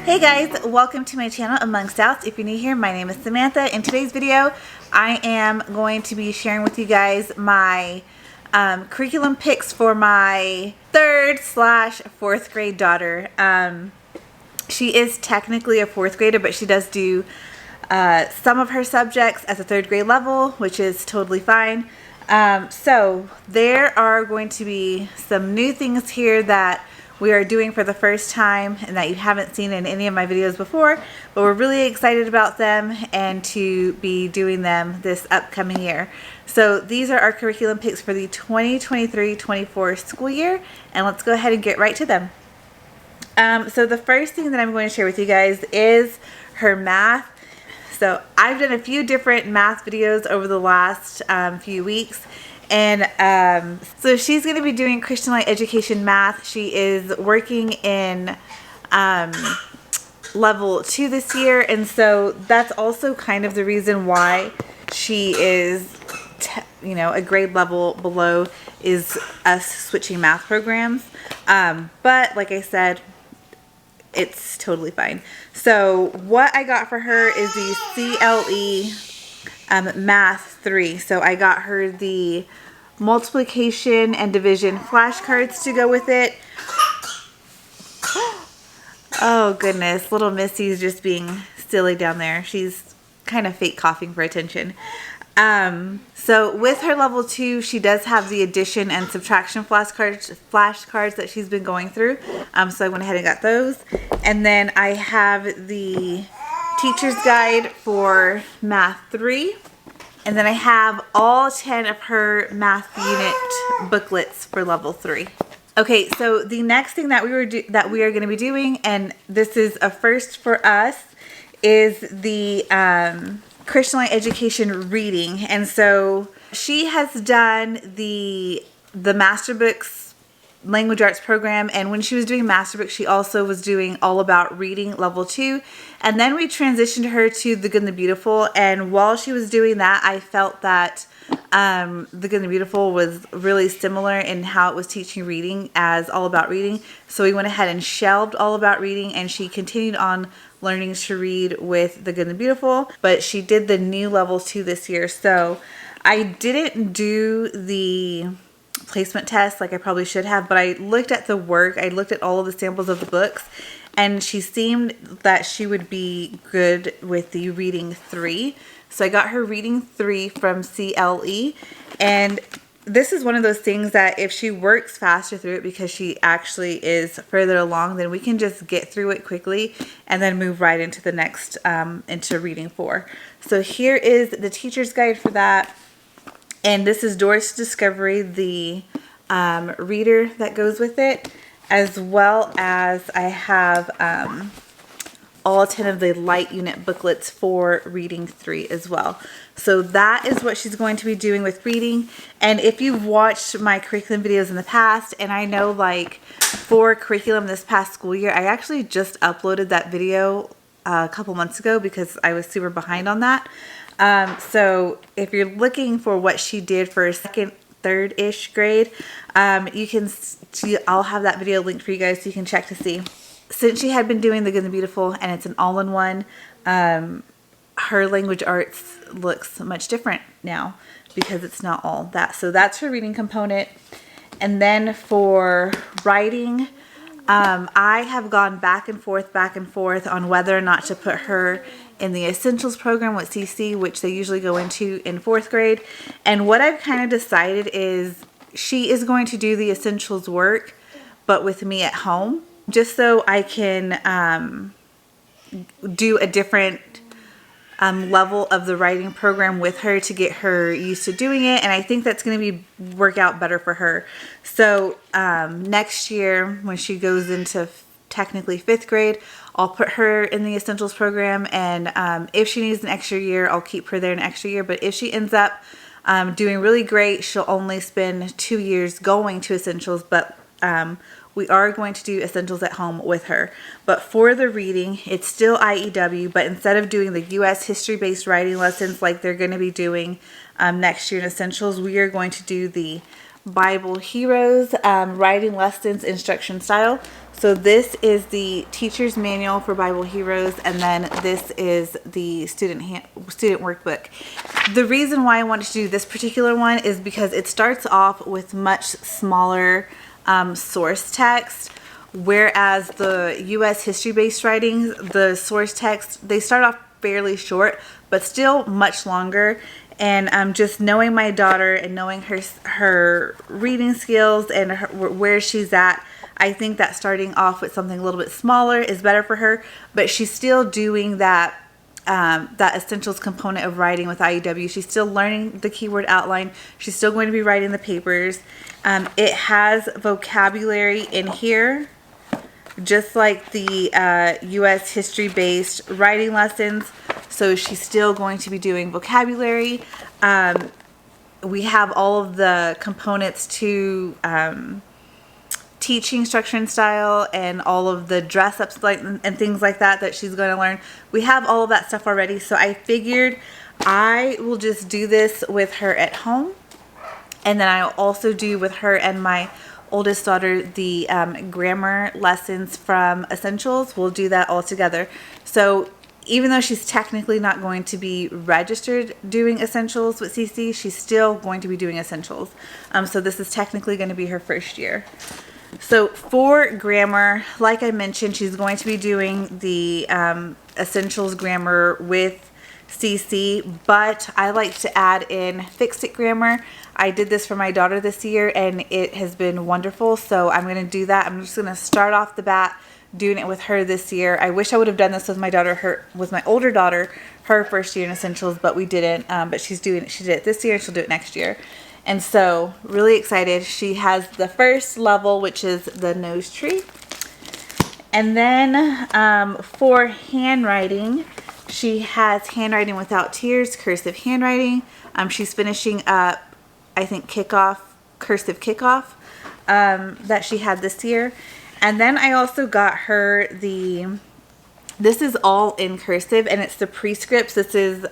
Hey guys, welcome to my channel among.stouts. If you're new here, my name is Samantha. In today's video, I am going to be sharing with you guys my curriculum picks for my 3rd/4th grade daughter. She is technically a 4th grader, but she does do some of her subjects at the 3rd grade level, which is totally fine. So there are going to be some new things here that we are doing for the first time and that you haven't seen in any of my videos before, but we're really excited about them and to be doing them this upcoming year. So these are our curriculum picks for the 2023-24 school year, and let's go ahead and get right to them. So the first thing that I'm going to share with you guys is her math. So I've done a few different math videos over the last few weeks. And so she's going to be doing Christian Light Education Math. She is working in level 2 this year. And so that's also kind of the reason why she is, a grade level below is us switching math programs. But like I said, it's totally fine. So what I got for her is the CLE Math 3. So I got her the multiplication and division flashcards to go with it. Oh goodness, little Missy's just being silly down there. She's kind of fake coughing for attention. So with her level 2, she does have the addition and subtraction flashcards that she's been going through. So I went ahead and got those. And then I have the teacher's guide for Math 3. And then I have all 10 of her math unit booklets for level 3. Okay, so the next thing that we are going to be doing, and this is a first for us, is the Christian Light Education reading. And so she has done the Master Books Language Arts program, and when she was doing Master Books, she also was doing All About Reading level 2. And then we transitioned her to The Good and the Beautiful, and while she was doing that, I felt that The Good and the Beautiful was really similar in how it was teaching reading as All About Reading. So we went ahead and shelved All About Reading, and she continued on learning to read with The Good and the Beautiful, but she did the new level 2 this year. So I didn't do the placement test like I probably should have, but I looked at the work, I looked at all of the samples of the books, and she seemed that she would be good with the reading 3. So I got her reading 3 from CLE, and this is one of those things that if she works faster through it because she actually is further along, then we can just get through it quickly and then move right into the next, into reading 4. So here is the teacher's guide for that. And this is Doors to Discovery, the reader that goes with it, as well as I have all 10 of the light unit booklets for reading 3 as well. So that is what she's going to be doing with reading. And if you've watched my curriculum videos in the past, and I know like for curriculum this past school year, I actually just uploaded that video a couple months ago because I was super behind on that. So if you're looking for what she did for 2nd, 3rd-ish grade, you can see, I'll have that video linked for you guys so you can check to see. Since she had been doing The Good and the Beautiful and it's an all-in-one, her language arts looks much different now because it's not all that. So that's her reading component. And then for writing, I have gone back and forth on whether or not to put her in the Essentials program with CC, which they usually go into in 4th grade. And what I've kind of decided is she is going to do the Essentials work, but with me at home, just so I can do a different level of the writing program with her to get her used to doing it. And I think that's going to work out better for her. So next year when she goes into technically 5th grade, I'll put her in the Essentials program, and if she needs an extra year, I'll keep her there an extra year. But if she ends up doing really great, she'll only spend 2 years going to Essentials, but we are going to do Essentials at home with her. But for the reading, it's still IEW, but instead of doing the U.S. history-based writing lessons like they're going to be doing next year in Essentials, we are going to do the Bible Heroes, Writing Lessons Instruction Style. So this is the teacher's manual for Bible Heroes, and then this is the student workbook. The reason why I wanted to do this particular one is because it starts off with much smaller source text, whereas the U.S. history-based writings, the source text, they start off fairly short, but still much longer. And just knowing my daughter and knowing her reading skills and where she's at, I think that starting off with something a little bit smaller is better for her, but she's still doing that essentials component of writing with IEW. She's still learning the keyword outline. She's still going to be writing the papers. It has vocabulary in here, just like the U.S. history-based writing lessons. So she's still going to be doing vocabulary. We have all of the components to teaching structure and style, and all of the dress ups and things like that she's going to learn. We have all of that stuff already, so I figured I will just do this with her at home, and then I'll also do with her and my oldest daughter the grammar lessons from Essentials. We'll do that all together. So even though she's technically not going to be registered doing Essentials with CC, she's still going to be doing Essentials. So this is technically going to be her first year. So for grammar, like I mentioned, she's going to be doing the Essentials grammar with CC, but I like to add in Fix-It grammar. I did this for my daughter this year, and it has been wonderful, so I'm going to do that. I'm just going to start off the bat doing it with her this year. I wish I would have done this with my daughter, with my older daughter, her first year in Essentials, but we didn't. But she did it this year, and she'll do it next year. And so, really excited. She has the first level, which is the nose tree. And then for handwriting, she has Handwriting Without Tears, cursive handwriting. She's finishing up, I think, cursive kickoff that she had this year. And then I also got her this is all in cursive, and it's the prescripts. This is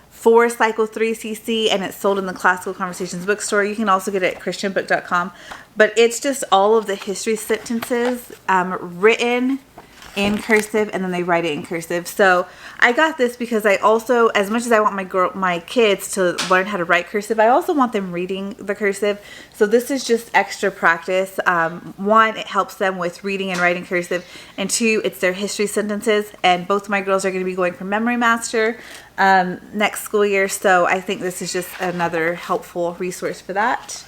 for Cycle 3 CC, and it's sold in the Classical Conversations bookstore. You can also get it at christianbook.com. But it's just all of the history sentences written in cursive, and then they write it in cursive. So I got this because I also, as much as I want my kids to learn how to write cursive, I also want them reading the cursive. So this is just extra practice. One, it helps them with reading and writing cursive, and two, it's their history sentences. And both of my girls are going to be going for Memory Master next school year, so I think this is just another helpful resource for that.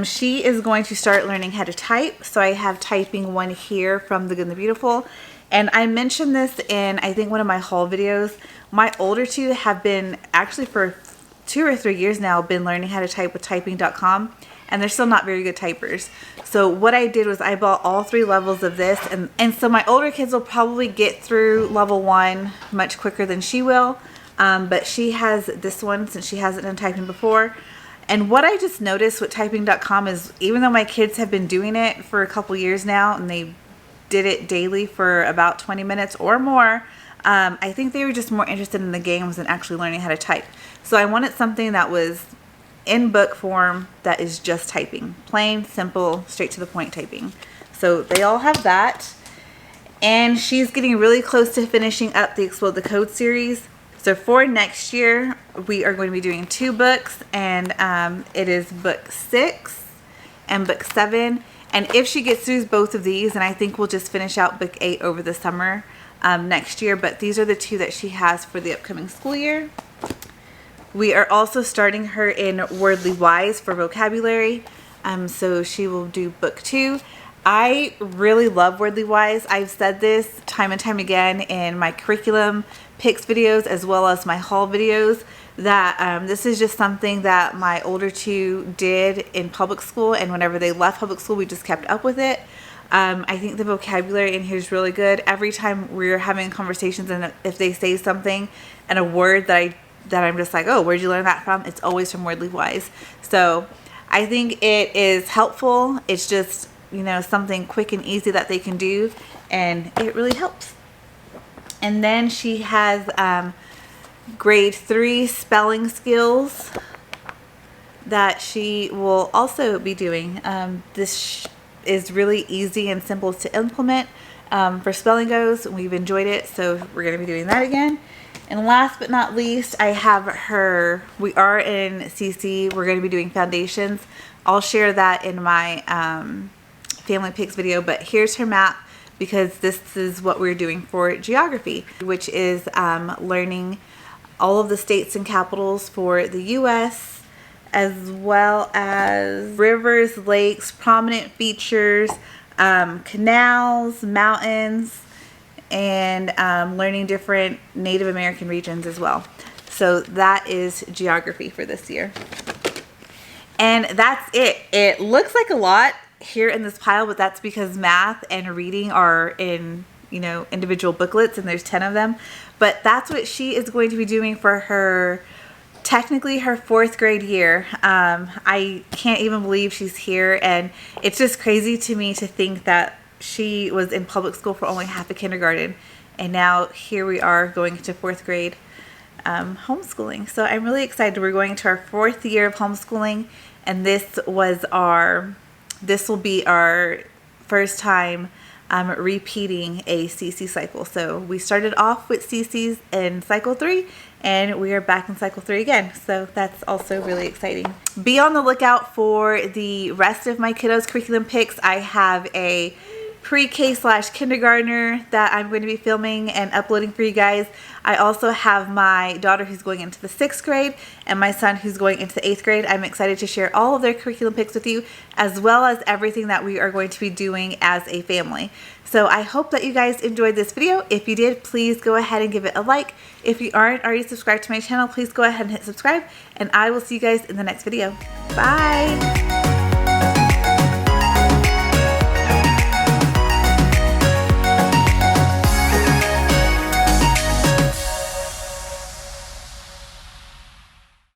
She is going to start learning how to type, so I have Typing 1 here from The Good and the Beautiful. And I mentioned this in, I think, one of my haul videos. My older two have been, actually for 2 or 3 years now, been learning how to type with typing.com, and they're still not very good typers. So what I did was I bought all 3 levels of this, and so my older kids will probably get through level 1 much quicker than she will, but she has this one since she hasn't done typing before. And what I just noticed with typing.com is, even though my kids have been doing it for a couple years now, and they did it daily for about 20 minutes or more, I think they were just more interested in the games than actually learning how to type. So I wanted something that was in book form that is just typing. Plain, simple, straight to the point typing. So they all have that. And she's getting really close to finishing up the Explode the Code series. So for next year, we are going to be doing 2 books, and it is book 6 and book 7. And if she gets through both of these, and I think we'll just finish out book 8 over the summer next year, but these are the 2 that she has for the upcoming school year. We are also starting her in Wordly Wise for vocabulary, so she will do book 2. I really love Wordly Wise. I've said this time and time again in my curriculum picks videos as well as my haul videos, that this is just something that my older 2 did in public school, and whenever they left public school, we just kept up with it. I think the vocabulary in here is really good. Every time we're having conversations, and if they say something and a word that I'm just like, oh, where'd you learn that from? It's always from Wordly Wise. So I think it is helpful. It's just, something quick and easy that they can do, and it really helps. And then she has grade 3 spelling skills that she will also be doing. This is really easy and simple to implement for spelling goes. We've enjoyed it, so we're going to be doing that again. And last but not least, I have her, we are in CC, we're going to be doing foundations. I'll share that in my family pics video, but here's her map because this is what we're doing for geography, which is learning all of the states and capitals for the US, as well as rivers, lakes, prominent features, canals, mountains, and learning different Native American regions as well. So that is geography for this year. And that's it. It looks like a lot here in this pile, but that's because math and reading are in, you know, individual booklets, and there's 10 of them. But that's what she is going to be doing for her, technically her 4th grade year. I can't even believe she's here, and it's just crazy to me to think that she was in public school for only half a kindergarten, and now here we are going into 4th grade homeschooling. So I'm really excited. We're going to our 4th year of homeschooling, and this will be our first time repeating a CC cycle. So we started off with CCs in cycle 3, and we are back in cycle 3 again. So that's also really exciting. Be on the lookout for the rest of my kiddos' curriculum pics. I have a pre-K/kindergartner that I'm going to be filming and uploading for you guys. I also have my daughter who's going into the 6th grade and my son who's going into the 8th grade. I'm excited to share all of their curriculum pics with you, as well as everything that we are going to be doing as a family. So I hope that you guys enjoyed this video. If you did, please go ahead and give it a like. If you aren't already subscribed to my channel, please go ahead and hit subscribe, and I will see you guys in the next video. Bye!